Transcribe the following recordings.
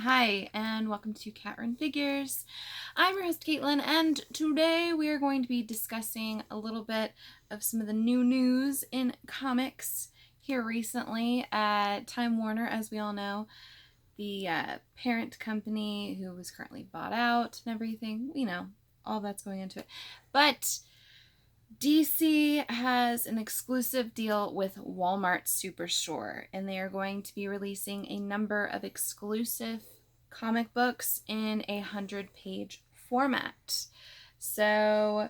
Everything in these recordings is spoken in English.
Hi, and welcome to Cat Run Figures. I'm your host, Caitlin, and today we are going to be discussing a little bit of some of the new news in comics here recently at Time Warner. As we all know, the parent company who was currently bought out and everything, all that's going into it. But DC has an exclusive deal with Walmart Superstore, and they are going to be releasing a number of exclusive comic books in a 100-page format. So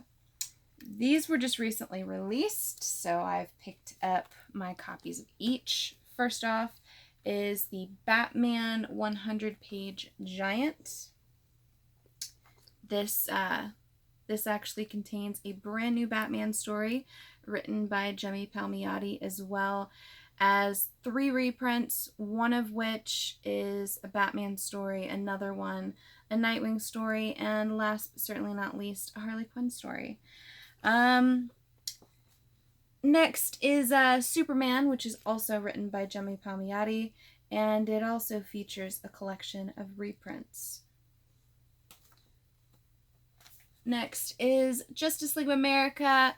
these were just recently released, so I've picked up my copies of each. First off is the Batman 100-page Giant. This actually contains a brand new Batman story written by Palmiotti, as well as 3 reprints, one of which is a Batman story, another one a Nightwing story, and last but certainly not least, a Harley Quinn story. Next is Superman, which is also written by Palmiotti, and it also features a collection of reprints. Next is Justice League of America.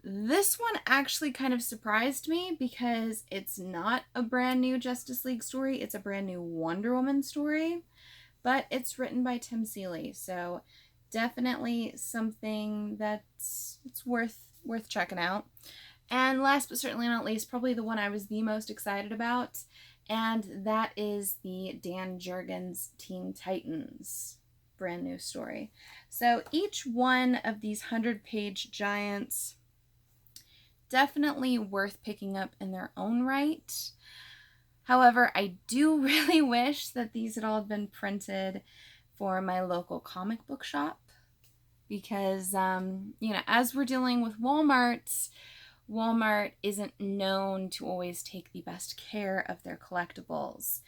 This one actually kind of surprised me because it's not a brand new Justice League story. It's a brand new Wonder Woman story, but it's written by Tim Seeley, so definitely something that's worth checking out. And last but certainly not least, probably the one I was the most excited about, and that is the Dan Jurgens Teen Titans brand new story. So each one of these 100-page giants definitely worth picking up in their own right. However, I do really wish that these had all been printed for my local comic book shop because, as we're dealing with Walmart isn't known to always take the best care of their collectibles.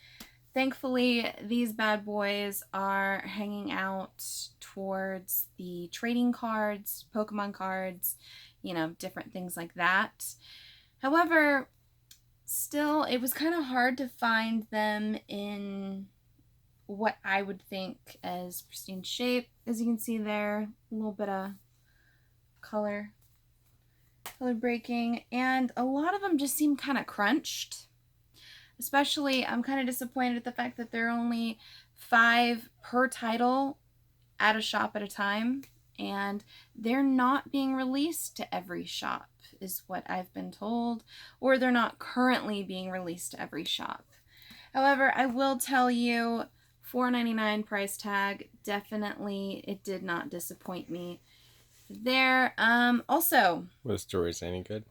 Thankfully, these bad boys are hanging out towards the trading cards, Pokemon cards, different things like that. However, still, it was kind of hard to find them in what I would think as pristine shape. As you can see there, a little bit of color breaking, and a lot of them just seem kind of crunched. Especially, I'm kind of disappointed at the fact that there are only 5 per title at a shop at a time, and they're not being released to every shop, is what I've been told, or they're not currently being released to every shop. However, I will tell you, $4.99 price tag, definitely, it did not disappoint me there. Also, were the stories any good?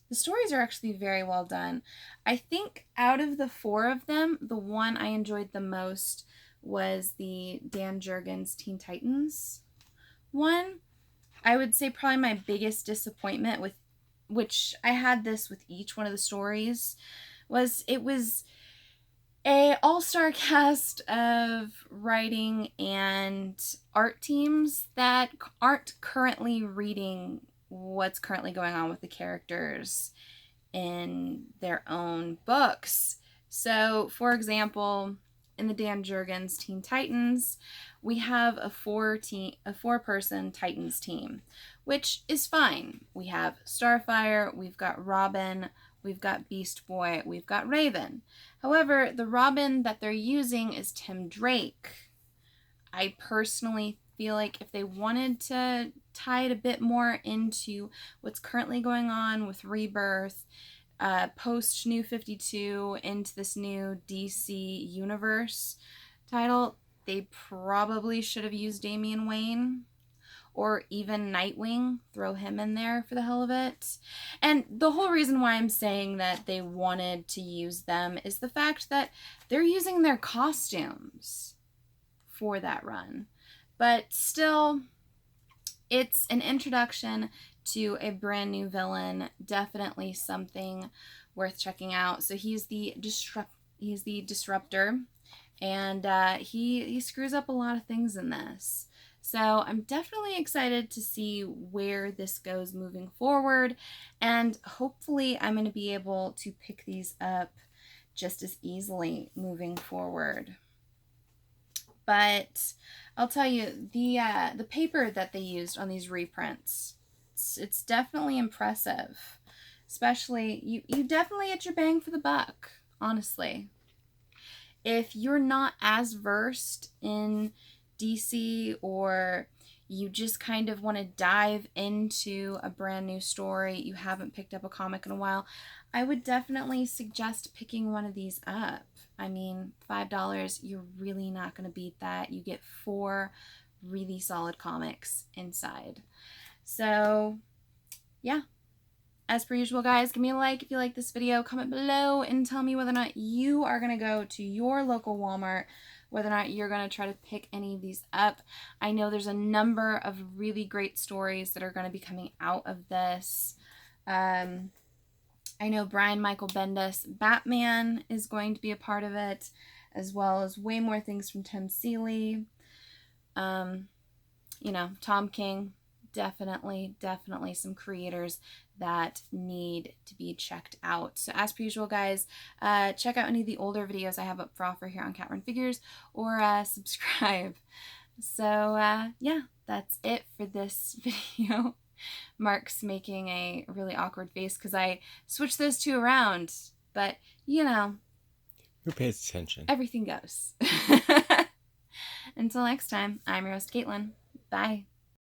The stories are actually very well done. I think out of the 4 of them, the one I enjoyed the most was the Dan Jurgens Teen Titans one. I would say probably my biggest disappointment, with which I had this with each one of the stories, was it was a all-star cast of writing and art teams that aren't currently reading what's currently going on with the characters in their own books. So, for example, in the Dan Jurgens Teen Titans, we have a 4-person Titans team, which is fine. We have Starfire, we've got Robin, we've got Beast Boy, we've got Raven. However, the Robin that they're using is Tim Drake. I personally feel like if they wanted to tie it a bit more into what's currently going on with Rebirth, post New 52 into this new DC universe title, they probably should have used Damian Wayne or even Nightwing, throw him in there for the hell of it. And the whole reason why I'm saying that they wanted to use them is the fact that they're using their costumes for that run. But still, it's an introduction to a brand new villain, definitely something worth checking out. So he's the disruptor, and he screws up a lot of things in this. So I'm definitely excited to see where this goes moving forward, and hopefully I'm going to be able to pick these up just as easily moving forward. But I'll tell you, the paper that they used on these reprints, it's definitely impressive. Especially, you definitely get your bang for the buck, honestly. If you're not as versed in DC, or you just kind of want to dive into a brand new story, you haven't picked up a comic in a while, I would definitely suggest picking one of these up. I mean, $5, you're really not going to beat that. You get 4 really solid comics inside. So, yeah. As per usual, guys, give me a like if you like this video. Comment below and tell me whether or not you are going to go to your local Walmart, whether or not you're going to try to pick any of these up. I know there's a number of really great stories that are going to be coming out of this. I know Brian Michael Bendis' Batman is going to be a part of it, as well as way more things from Tim Seeley. You know, Tom King, definitely some creators that need to be checked out. So as per usual, guys, check out any of the older videos I have up for offer here on Cat Run Figures, or subscribe. So yeah, that's it for this video. Mark's making a really awkward face because I switched those two around, but you know, who pays attention? Everything goes. Until next time, I'm your host, Caitlin. Bye.